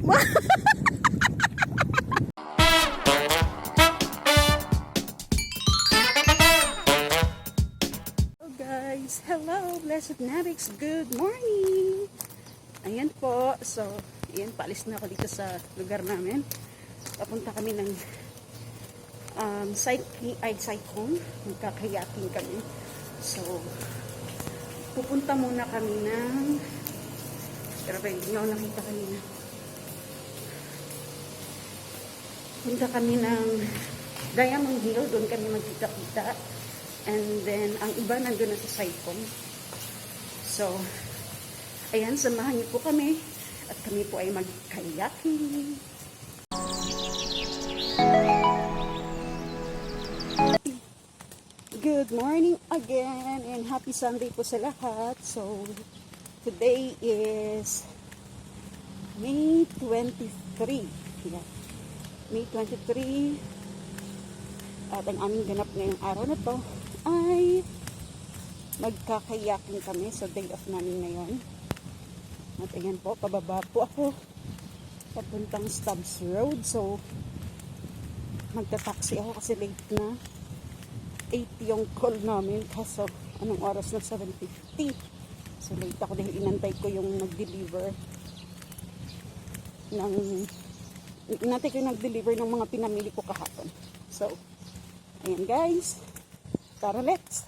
Guys, hello BlessedNatics, good morning. Ayan po, so ayan, paalis na ako dito sa lugar namin. Papunta kami ng cycling, magkakayaking kami. So pupunta muna kami ng, pero hindi nyo nakita kanina, punta kami ng Diamond Hill, doon kami magkita-kita. And then, ang iba nandun na sa Saicon. So, ayan, samahan niyo po kami. At kami po ay mag-kayaking. Good morning again. And happy Sunday po sa lahat. So, today is May 23. Yeah. May 23. At ang aming ganap ngayong araw na to ay magkakayaking kami. So, day off namin ngayon. At ayan po, pababa po ako papuntang Stubbs Road. So, magta-taxi ako kasi late na. 8 yung call namin. Kaso, anong oras na? 7:50. So, late ako dahil inantay ko yung nag-deliver ng mga pinamili ko kahapon. So, ayan guys. Tara, let's!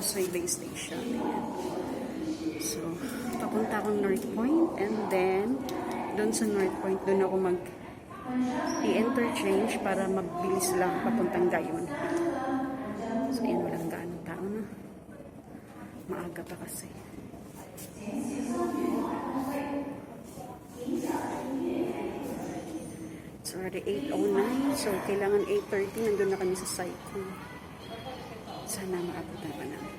Railway station. Ayan. So, papunta akong North Point, and then doon sa North Point, doon ako i-interchange para mabilis lang papuntang Gayon. So, ayan, walang gaano tao na. Maaga pa kasi. It's already 8:09, so kailangan 8:30 nandun na kami sa Saicon. Sana maabutan pa namin.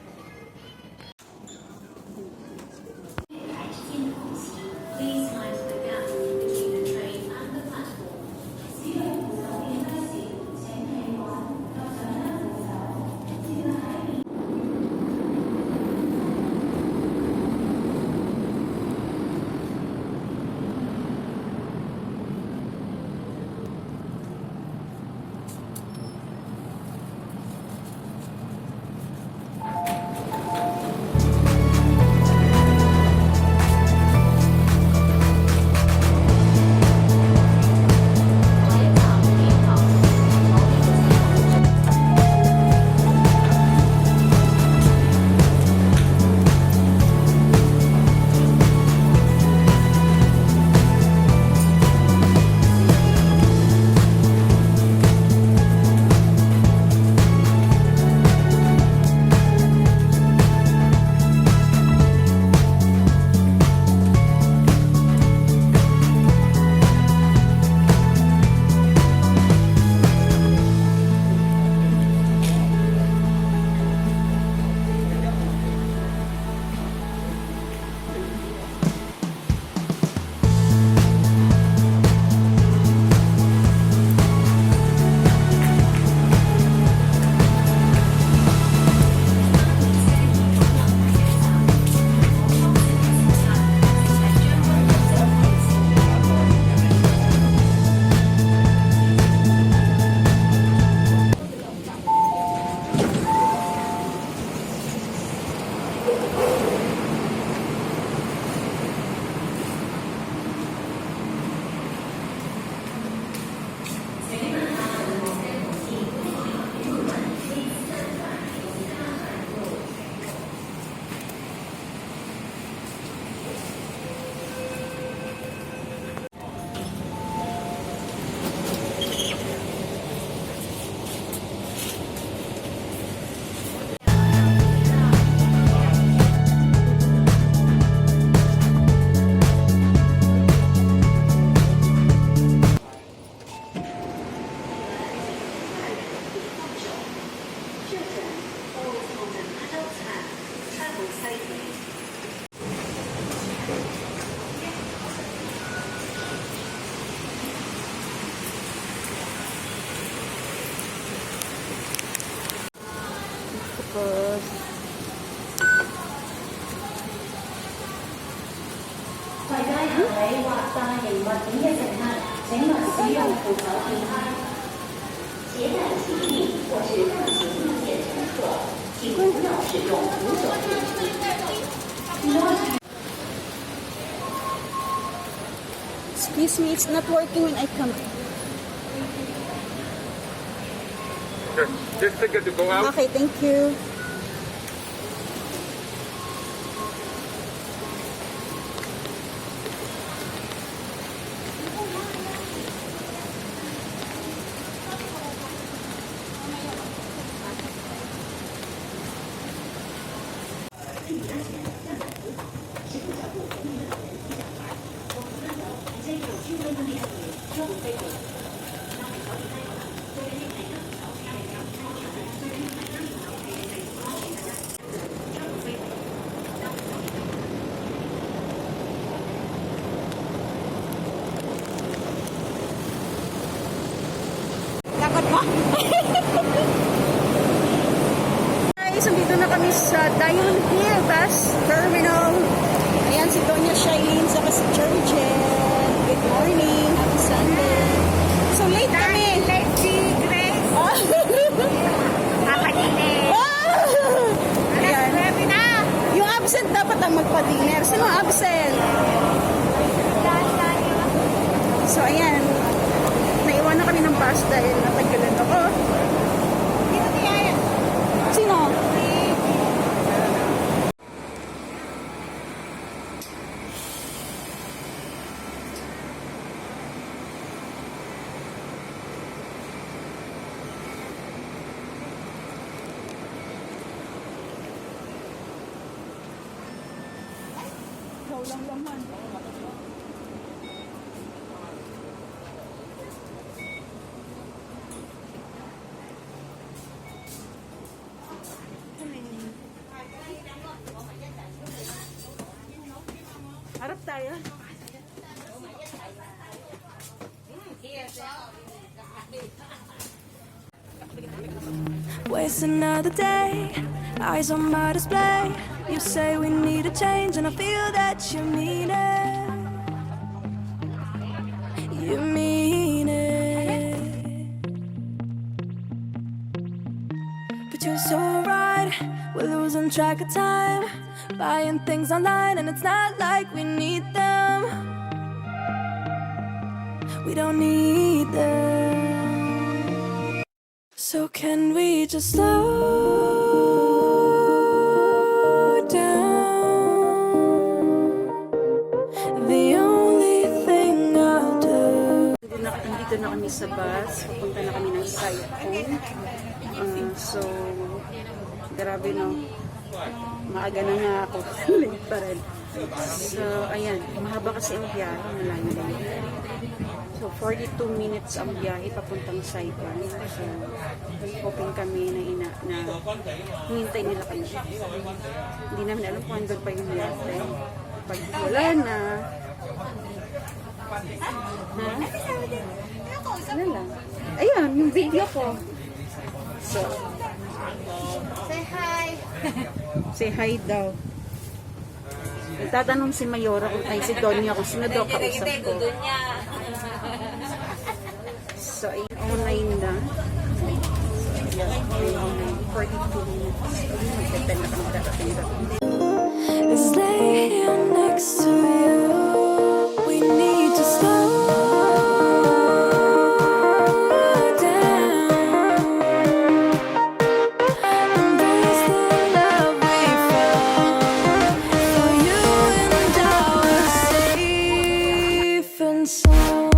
Excuse me, it's not working when I come. Sure. Just ticket to go out. Okay, thank you. Takot mo? Guys, nandito na kami sa Diamond Hill Bus Terminal. Ayan si Doña Shailene sa si Georgian. Good morning. Happy Sunday. So late kami. Late si Grace. Kapadiner. Ayan. Ready na. Yung absent dapat ang magpa-dinner. Sino ang absent? So ayan. Naiwan na kami ng bus dahil natagalan ako. Dito niya. Sino? Ikaw lang laman. Harap tayo. Waste another day, eyes on my display. You say we need a change, and I feel that you mean it. You mean it. But you're so right, we're losing track of time, buying things online, and it's not like we need them. We don't need them. So can we just slow down? The only thing I'll do. Nandito na kami sa bus. Pupunta na kami ng Kayak. So, grabe no. Maaga na nga ako. Late pa rin. So, ayan. Mahaba kasi ang biyahe. Wala na lang. So, 42 minutes ang biyahe papuntang Saipan. So, hoping kami na hinintay nila kami. Hindi namin alam kung andun pa yung biyahe. Pag wala na, ha? Wala lang. Ayan, yung video ko. So, Say hi. say hi daw. Nagtatanong si Mayora ay si Donya kung sino daw kausap ko. So, ay online na. So, online. 42 minutes. Magdatan na kami darating. Is lay here next to you. We need to slow down. Embrace the love we found. For you and I were safe and sound.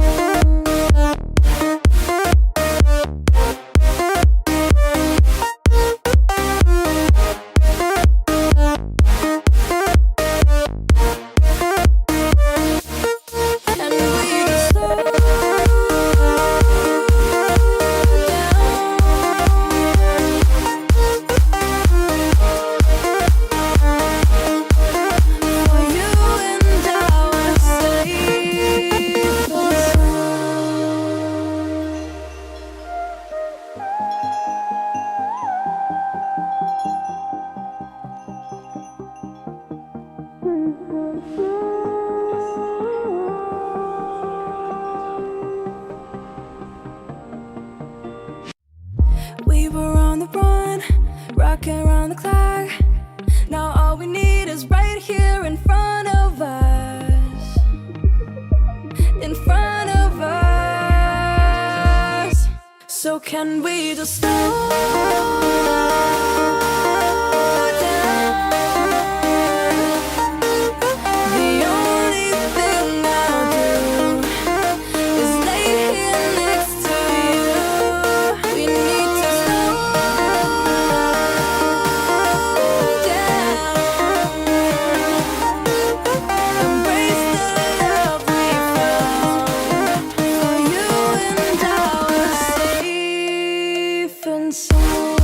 working around the clock. Now all we need is right here in front of us. In front of us. So can we just slow down? The only thing I'll do is lay here next to you. We need to slow down. Embrace the love we found. For you and I were safe and sound.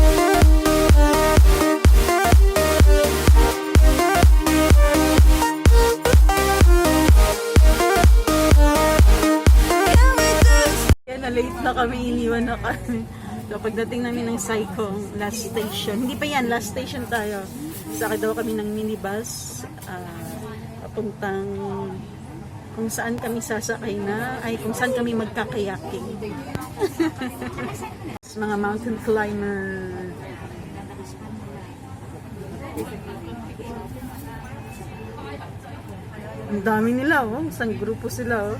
Yan, na-late na kami, iniwan na kami. So, pagdating namin ng Saikong, last station. Hindi pa yan, last station tayo. Sakay daw kami ng minibus. Papuntang kung saan kami sasakay na, ay kung saan kami magkakayaking. Mga mountain climber. Ang dami nila, oh. Isang grupo sila, oh.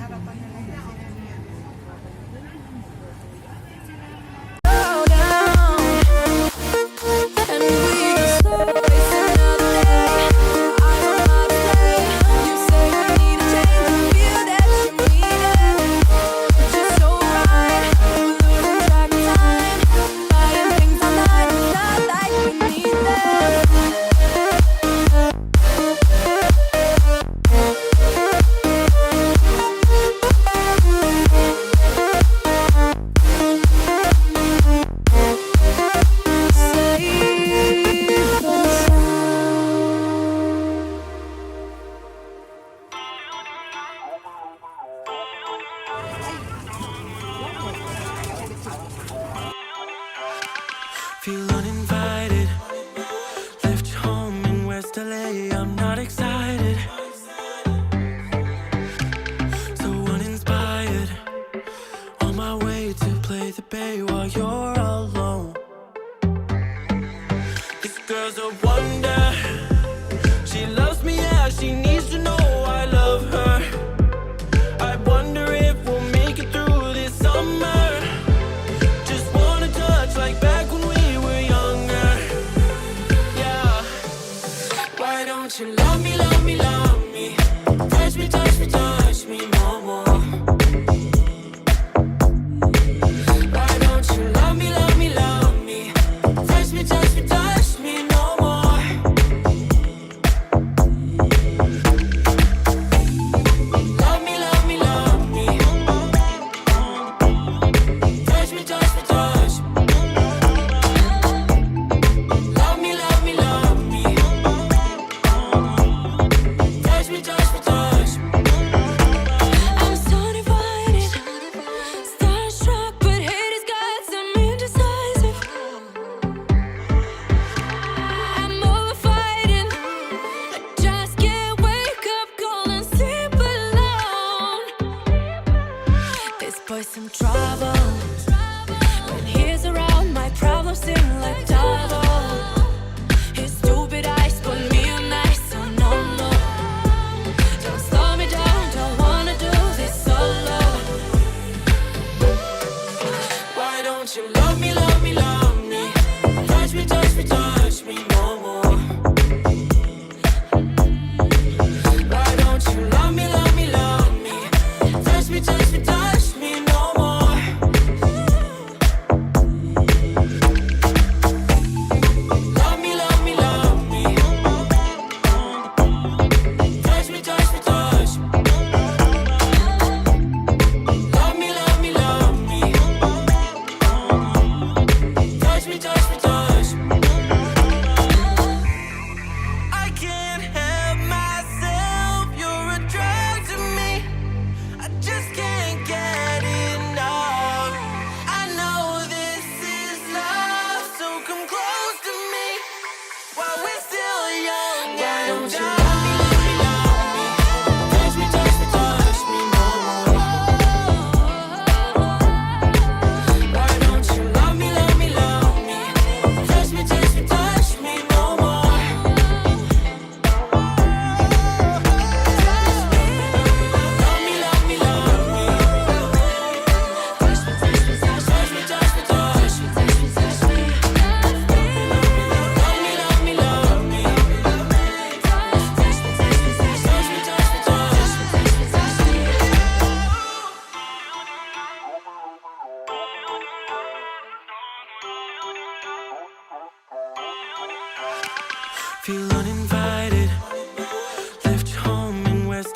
Slow down. And we just waste another day. I don't know how to play. You say you need a change, you feel that you need it. But you're so right, we're losing track of time. Buying things online, it's not like we need them. Safe and sound. Feel uninvited. Left home in West LA. I'm not excited. So uninspired. On my way to play the bay while you're alone. This girl's a wonder. She loves me, yeah. She needs to know I love her. I wonder if we'll make it through this summer. Just wanna touch like back when we were younger. Yeah. Why don't you love me, love me, love me? Touch me, touch me, touch me no more. Why don't you love me, love me, love me? Touch me, touch me, touch me no more. Love me, love me, love me. Touch me, touch me, touch me. Love me, love me, love me. Touch me, touch me, touch me. I'm so divided, starstruck, but hate has got some indecisive. I'm over fighting, I just can't wake up cold and sleep alone. This boy's some trouble. When he's around, my problems seem like double. His stupid eyes put me on ice, so no, no. Don't slow me down, don't wanna do this solo. Why don't you love me, love me, love me? Touch me, touch me, touch me no more. Why don't you love me, love me, love me? Touch me, touch me, touch me no more.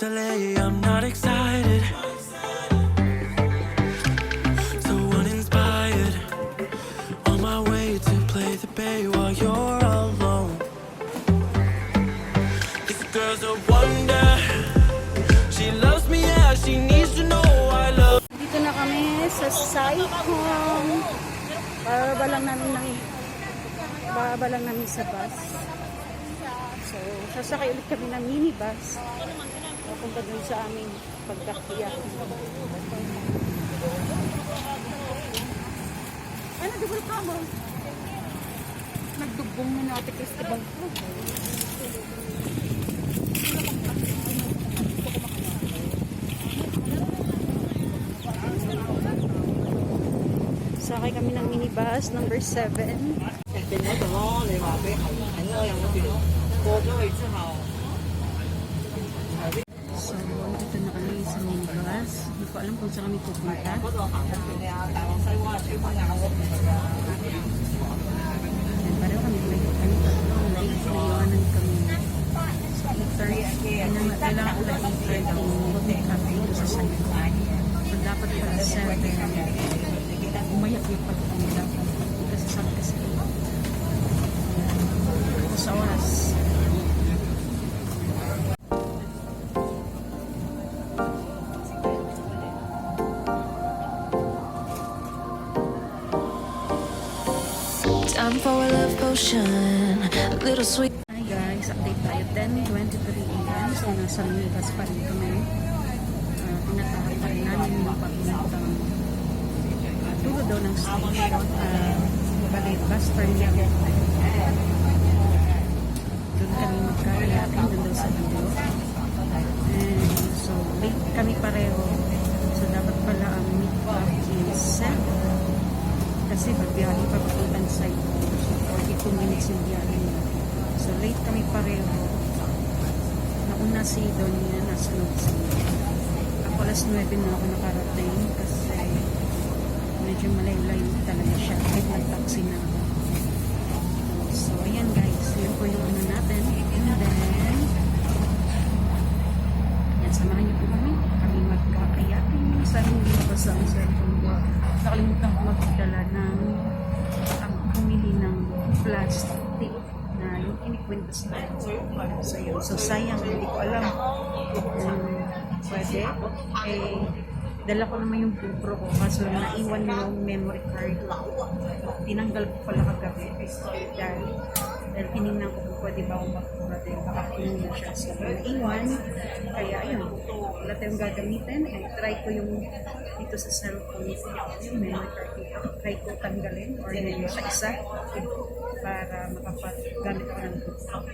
delay, I'm not excited. So uninspired. On my way to play the bay while you're alone. This girl's a wonder. She loves me, yeah, she needs to know I love. Dito na kami sa site home. Bababa lang namin sa bus. So, sasakay ulit kami ng minibus. Papunta dun sa aming pagkakiyak. Ano, dugol ka mo? Nagdugbong na natin festival ko. Sakay kami ng minibus number 7. So, dito na kami sa minibus. Hindi ko alam kung saan kami pupunta. Pareho kami tatlong late. Naiwanan kami. So, 8:30. Kailangan ko lang 8:30 kami dito sa site. So, dapat pala 7. Umayak yung pagpunta. Kasi sabi kasi sa oras. Time for a love potion, a little sweet. Hi guys, update tayo. 10:23 AM. So, nasa minibus pa rin kami. Tinatahan pa rin namin yung pagpuntang dulo daw ng station. Balik, bus terminal. Doon kami magkakayakin, doon daw sa dulo. And so, late kami pareho. So, dapat pala ang meet-up is 7. Kasi magbiyahe pa papuntang site. So, 42 minutes yung biyahe. So, late kami pareho. Nauna si Donya, nasunod siya. Ako alas 9 na ako nakarating kasi medyo malayo-layo talaga siya. Kahit nag-taxi na ako. So, ayan guys. Yun po yung ano natin. And then, yan, samahan niyo po kami. Kami magkakayakin. Sana hindi mabasa ang cellphone ko. Nakalimutan ko magdala ng bumili ng plastic na yung inikwintas na so yun. So sayang, hindi ko alam kung pwede. Dala ko naman yung GoPro ko kaso naiwan yung memory card. Tinanggal ko pala kagabi dahil tinignan ko kung pwede ba akong magpura dahil baka na siya. So naiwan, kaya ayun, wala tayong gagamitin. Try ko yung dito sa cellphone yung memory card dito. Try ko tanggalin or yun sa isa para makapag-gamit ako ng GoPro.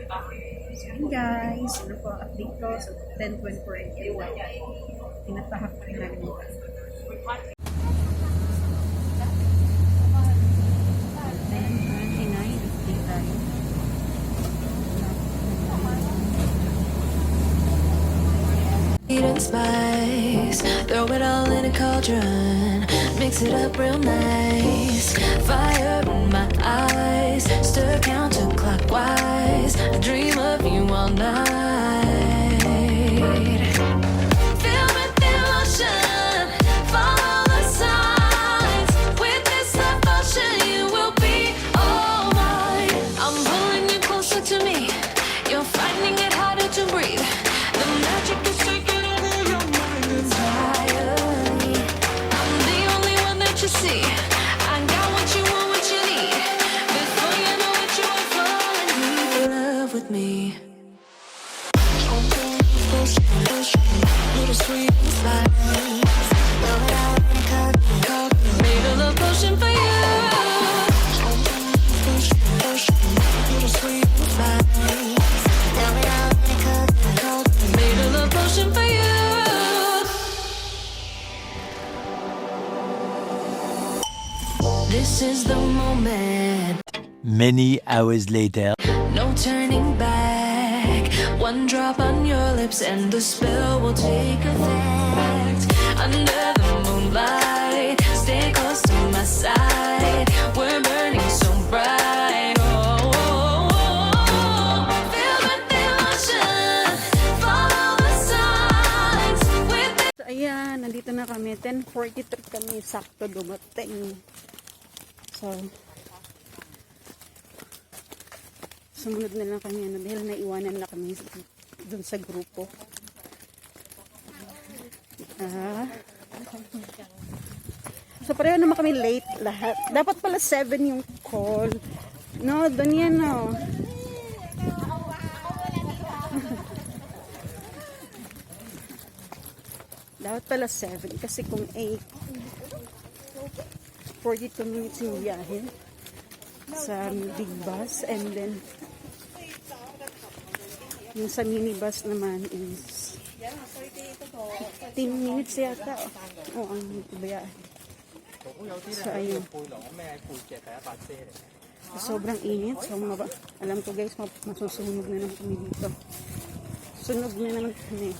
So yun guys, ano po update ko. So 10:24 AM. Tinatahak pa rin namin ito. And spice, throw it all in a cauldron, mix it up real nice. Fire in my eyes, stir counterclockwise. I dream of you all night. Feel with emotion, follow the signs. With this devotion, you will be all mine. I'm pulling you closer to me. You're finding it harder to breathe. The magic is taking over your mind entirely. I'm the only one that you see. I got what you want, what you need. Before you know it, you are falling deep in love with me. Little sweet spice. Made a love potion for you. Little sweet spice. Made a love potion for you. This is the moment. Many hours later. No turning back. One drop on your lips and the spell will take effect. Under the moonlight, stay close to my side. We're burning so bright. Oh, oh, oh. Feel the emotion, follow the sign. nandito na kami. 10:43 kami sakto dumating. So, sumunod na lang kami dahil naiwanan na kami dun sa grupo. So, pareho naman kami late lahat. Dapat pala 7 yung call. No, dun yan, no. Dapat pala 7 kasi kung 8 42 minutes yung biyahe sa big bus, and then yung sa minibus naman is 15 minutes yata. O, ang biyahe. So, ayun. Sobrang init. So, alam ko guys, masusunog na naman kami dito. Sunog na naman kami.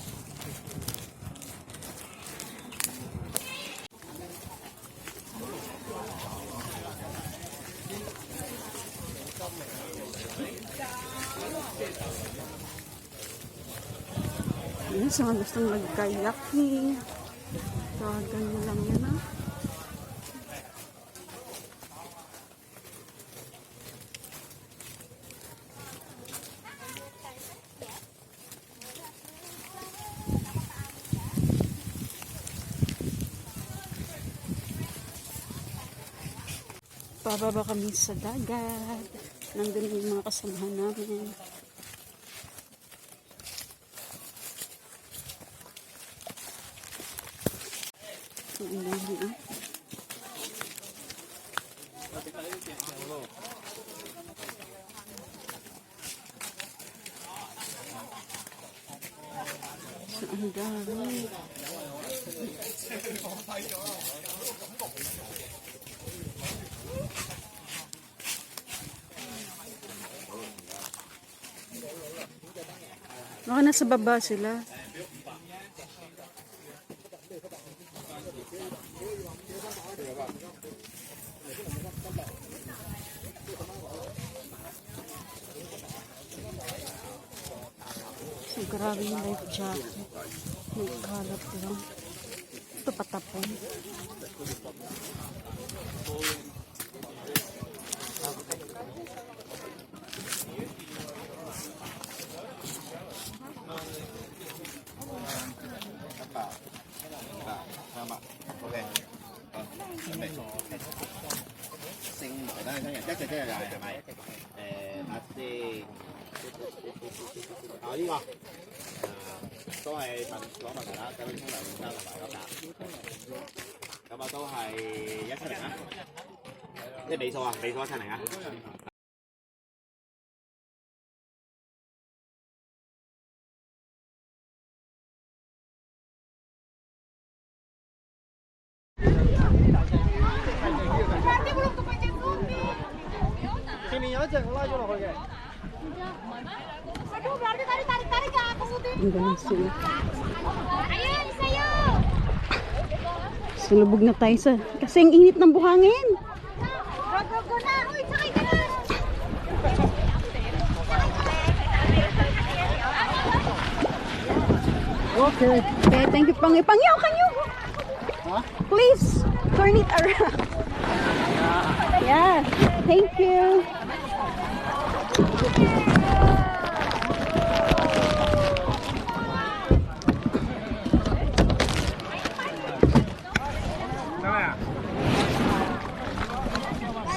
Yun, sa mga gustong mag-kayak ni tawagan nyo lang yan, ha? Pababa kami sa dagat. Nandun yung mga kasamahan namin. So, ang dami. Baka nasa baba sila. So, grabe yung life jacket. May kalat lang. Ito patapon. Ang ganun sila. Sulubog na tayo sa... Kasi ang init ng buhangin. Okay. Okay, thank you, Pangyo. Pangyo, can you? Huh? Please, turn it around. Yeah, thank you.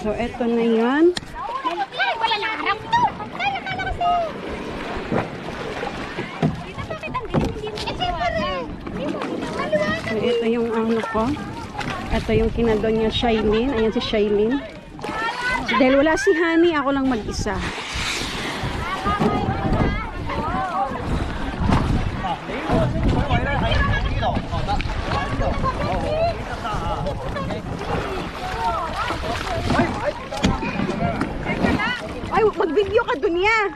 So, eto na yan. Wala na harap to. Kaya ka na kasi. So, ito yung ano ko. Ito yung kinadon niya, Shailene. Ayan si Shailene. So, dahil wala si Honey, ako lang mag-isa. Ay, mag-video ka dun niya.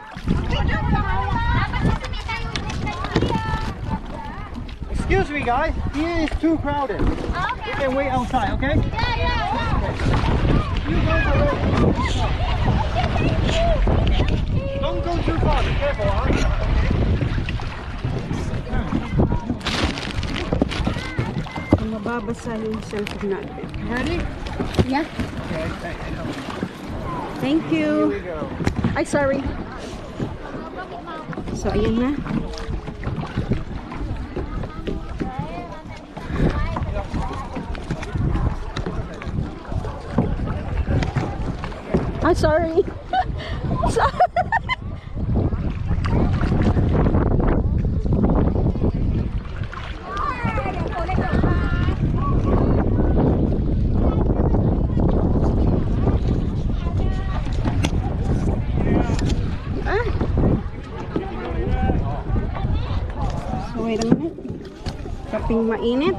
Excuse me, guys. Here is too crowded. You can wait outside, okay? You guys are ready. Don't go too far. Be careful, huh? nababasa yung cellphone natin. Ready? Yeah. Okay. Thank Here you. we go. Ay, sorry. So, ayan na. Ah, sorry. Sorry. Ah. So, wait a minute. Kaping mainit.